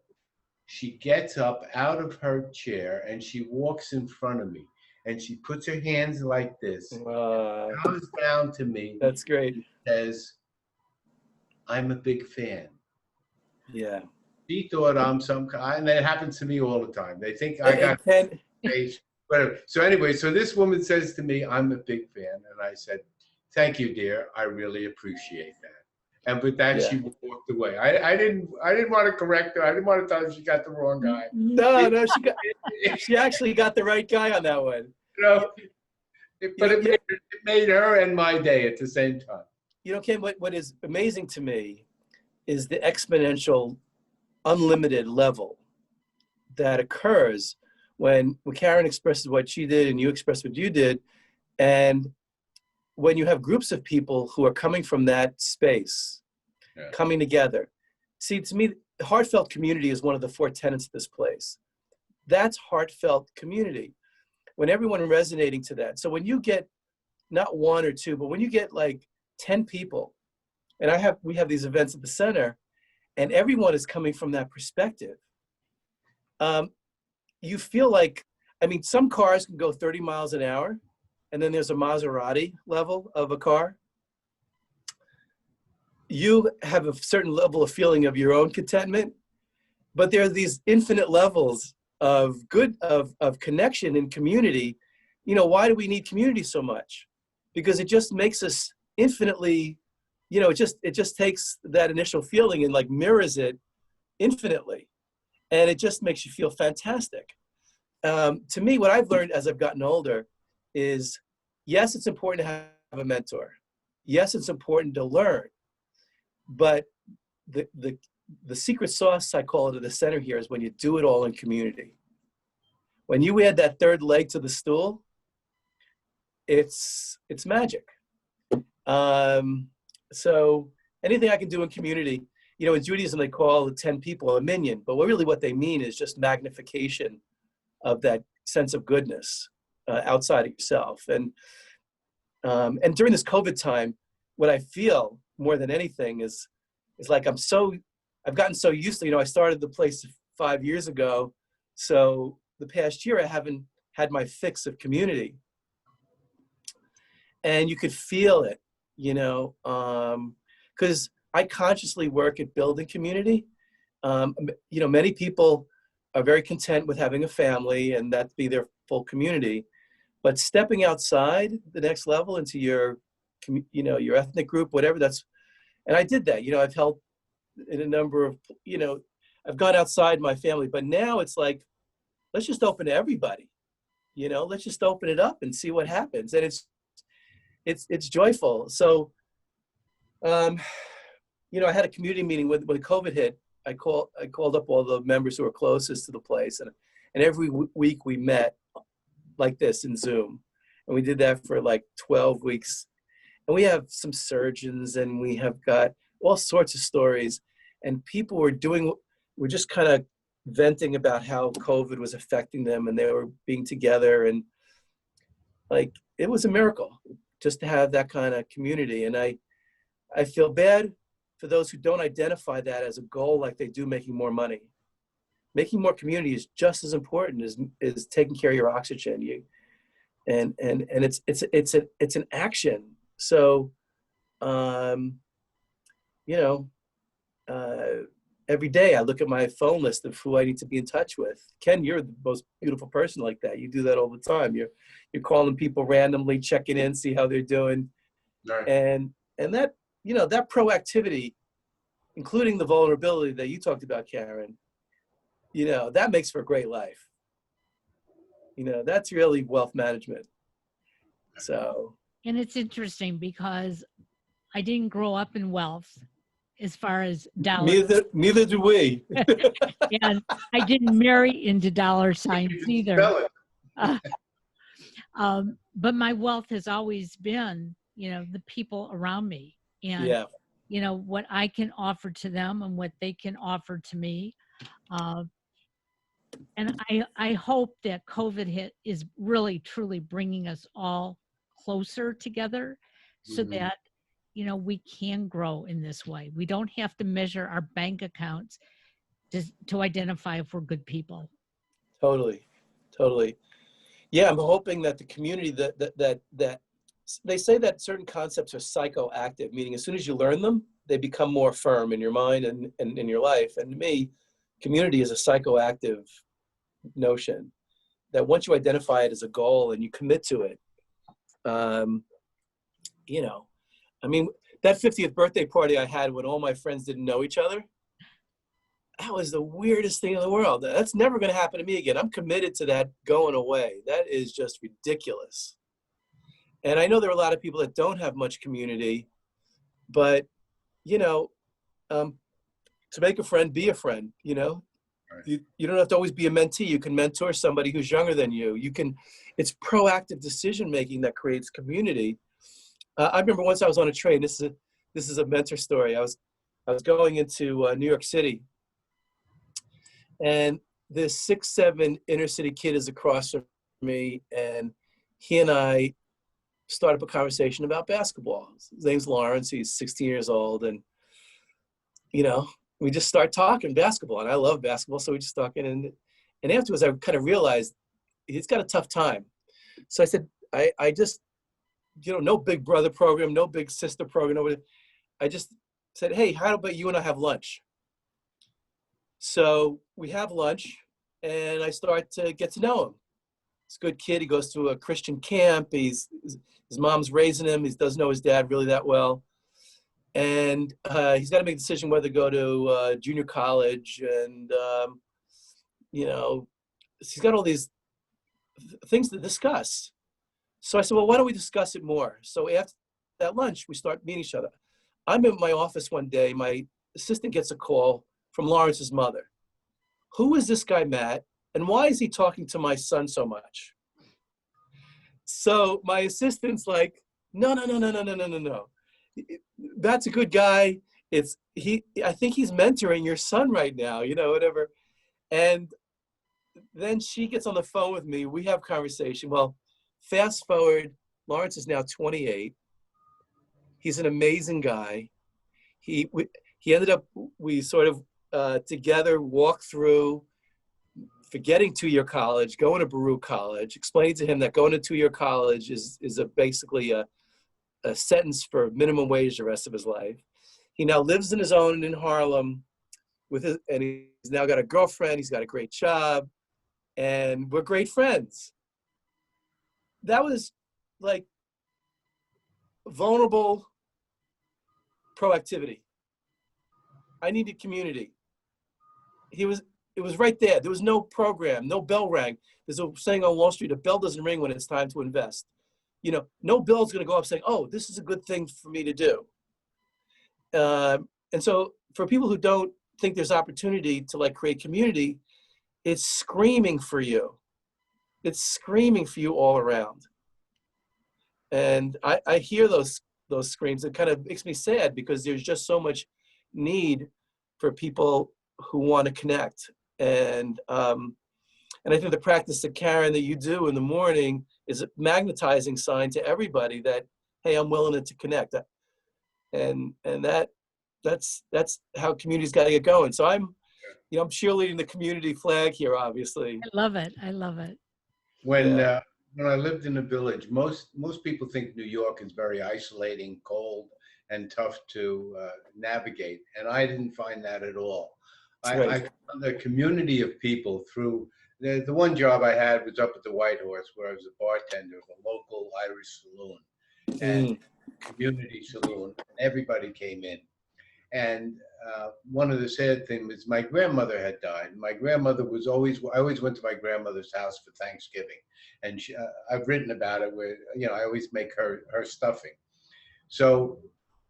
she gets up out of her chair and she walks in front of me. And she puts her hands like this, comes down to me. That's great. Says, "I'm a big fan." Yeah. She thought I'm some kind, and it happens to me all the time. They think I got face, whatever. So anyway, so this woman says to me, "I'm a big fan," and I said, "Thank you, dear. I really appreciate that." And with that, she walked away. I didn't want to correct her. I didn't want to tell her she got the wrong guy. No, she actually got the right guy on that one. But it made her and my day at the same time. Ken, what is amazing to me is the exponential, unlimited level that occurs when Karen expresses what she did and you express what you did. And when you have groups of people who are coming from that space, coming together. See, to me, heartfelt community is one of the 4 tenets of this place. That's heartfelt community. When everyone resonating to that. So when you get not 1 or 2, but when you get like 10 people, and we have these events at the center, and everyone is coming from that perspective. You feel like, I mean, some cars can go 30 miles an hour, and then there's a Maserati level of a car. You have a certain level of feeling of your own contentment, but there are these infinite levels of connection and community. Why do we need community so much? Because it just makes us infinitely, it just takes that initial feeling and like mirrors it infinitely. And it just makes you feel fantastic. To me, what I've learned as I've gotten older is, yes, it's important to have a mentor. Yes, it's important to learn. But the secret sauce, I call it, at the center here is when you do it all in community. When you add that third leg to the stool, it's magic. So anything I can do in community, in Judaism, they call the 10 people a minyan, but really what they mean is just magnification of that sense of goodness outside of yourself. And during this COVID time, what I feel more than anything is like I've gotten so used to, I started the place 5 years ago. So the past year I haven't had my fix of community. And you could feel it, because I consciously work at building community. Many people are very content with having a family and that be their full community. But stepping outside the next level into your ethnic group, whatever, and I did that. I've helped in a number of, I've gone outside my family, but now it's like, let's just open to everybody, let's just open it up and see what happens. And it's joyful. So, I had a community meeting when COVID hit. I called up all the members who were closest to the place, and every week we met like this in Zoom, and we did that for like 12 weeks. And we have some surgeons, and we have got all sorts of stories, and people were just kind of venting about how COVID was affecting them, and they were being together, and like it was a miracle just to have that kind of community. And I feel bad for those who don't identify that as a goal like they do making more money. Making more community is just as important as taking care of your oxygen. And it's an action. So, every day I look at my phone list of who I need to be in touch with. Ken, you're the most beautiful person like that. You do that all the time. You're calling people randomly, checking in, see how they're doing. Right. And that, that proactivity, including the vulnerability that you talked about, Karen, that makes for a great life. That's really wealth management. So. And it's interesting because I didn't grow up in wealth as far as dollars. Neither do we. And I didn't marry into dollar signs either. But my wealth has always been, the people around me and, what I can offer to them and what they can offer to me. And I hope that COVID is really, truly bringing us all closer together so that, we can grow in this way. We don't have to measure our bank accounts to identify if we're good people. Totally. Yeah, I'm hoping that the community that they say that certain concepts are psychoactive, meaning as soon as you learn them, they become more firm in your mind and in your life. And to me, community is a psychoactive notion that once you identify it as a goal and you commit to it, that 50th birthday party I had when all my friends didn't know each other, that was the weirdest thing in the world. That's never going to happen to me again. I'm committed to that going away. That is just ridiculous. And I know there are a lot of people that don't have much community, but, to make a friend, be a friend, Right. You don't have to always be a mentee. You can mentor somebody who's younger than you. It's proactive decision-making that creates community. I remember once I was on a train. This is a mentor story. I was going into New York City, and this 6'7" inner city kid is across from me, and he and I start up a conversation about basketball. His name's Lawrence. He's 16 years old, and we just start talking basketball, and I love basketball, so we just talking, and afterwards I kind of realized he's got a tough time. So I said, I just, no big brother program, no big sister program, nobody. I just said, hey, how about you and I have lunch? So we have lunch, and I start to get to know him. He's a good kid. He goes to a Christian camp. His mom's raising him. He doesn't know his dad really that well. And he's got to make a decision whether to go to junior college. And, he's got all these things to discuss. So I said, well, why don't we discuss it more? So after that lunch, we start meeting each other. I'm in my office one day. My assistant gets a call from Lawrence's mother. Who is this guy, Matt? And why is he talking to my son so much? So my assistant's like, no. That's a good guy. I think he's mentoring your son right now, whatever. And then she gets on the phone with me. We have conversation. Well, fast forward, Lawrence is now 28. He's an amazing guy. He ended up, we sort of together walked through forgetting 2-year college, going to Baruch College, explaining to him that going to 2-year college is basically a sentence for minimum wage the rest of his life. He now lives in his own in Harlem and he's now got a girlfriend. He's got a great job, and we're great friends. That was like vulnerable proactivity. I needed community. It was right there. There was no program, no bell rang. There's a saying on Wall Street, a bell doesn't ring when it's time to invest. You know, no bell's going to go up saying, oh, this is a good thing for me to do. And so for people who don't think there's opportunity to like create community, it's screaming for you. It's screaming for you all around. And I hear those screams. It kind of makes me sad because there's just so much need for people who want to connect. And I think the practice that Karen, that you do in the morning is a magnetizing sign to everybody that, hey, I'm willing to connect. And that's how community's got to get going. So I'm cheerleading the community flag here, obviously. I love it. I love it. When I lived in a village, most people think New York is very isolating, cold, and tough to navigate, and I didn't find that at all. Right. I found a community of people through the one job I had was up at the White Horse, where I was a bartender of a local Irish saloon and community saloon, and everybody came in. And one of the sad things was my grandmother had died. My grandmother I always went to my grandmother's house for Thanksgiving. And I've written about it where, I always make her stuffing. So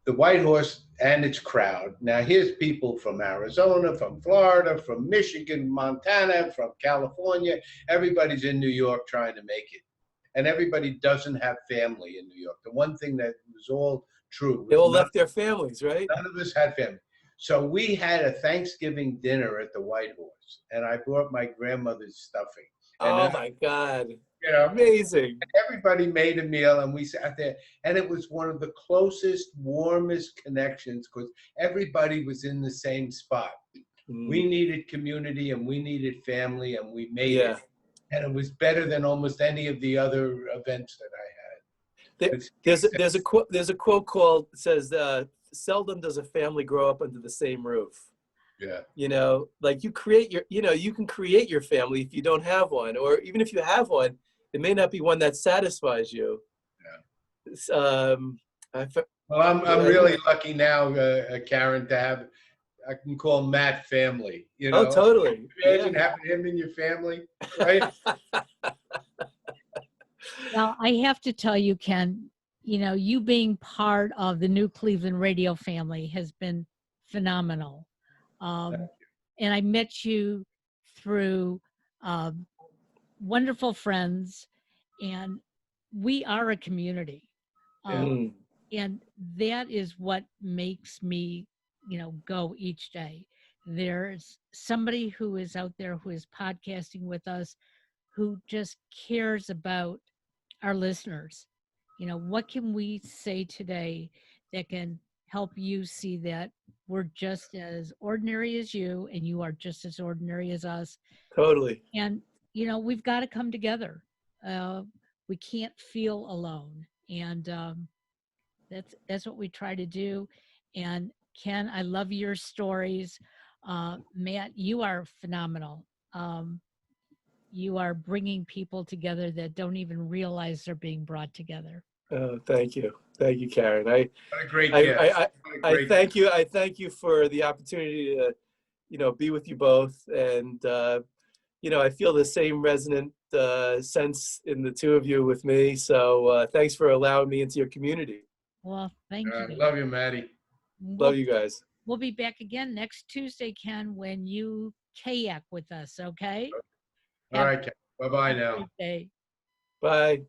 the White Horse and its crowd. Now here's people from Arizona, from Florida, from Michigan, Montana, from California. Everybody's in New York trying to make it. And everybody doesn't have family in New York. The one thing that was all true. They all left their families, right? None of us had family. So we had a Thanksgiving dinner at the White Horse, and I brought my grandmother's stuffing. And my God. And Amazing. everybody made a meal, and we sat there, and it was one of the closest, warmest connections because everybody was in the same spot. We needed community, and we needed family, and we made it. And it was better than almost any of the other events that I had. There's a quote called, it says, seldom does a family grow up under the same roof. Yeah. Like you can create your family if you don't have one, or even if you have one, it may not be one that satisfies you. Yeah. Well, I'm really lucky now, Karen, to have, I can call Matt family. Oh, totally. Imagine having him in your family, right? Well, I have to tell you, Ken, you being part of the New Cleveland radio family has been phenomenal. And I met you through wonderful friends, and we are a community. And that is what makes me, go each day. There's somebody who is out there who is podcasting with us, who just cares about our listeners. What can we say today that can help you see that we're just as ordinary as you, and you are just as ordinary as us. Totally. And, we've got to come together. We can't feel alone. And that's what we try to do. And Ken, I love your stories. Matt, you are phenomenal. You are bringing people together that don't even realize they're being brought together. Thank you, Karen. What a great guest. I thank you. I thank you for the opportunity to, be with you both, and I feel the same resonant sense in the two of you with me. So thanks for allowing me into your community. Well, thank you. Love you, Maddie. Love you guys. We'll be back again next Tuesday, Ken, when you kayak with us. Okay. All right, Ken. Bye-bye now. Bye.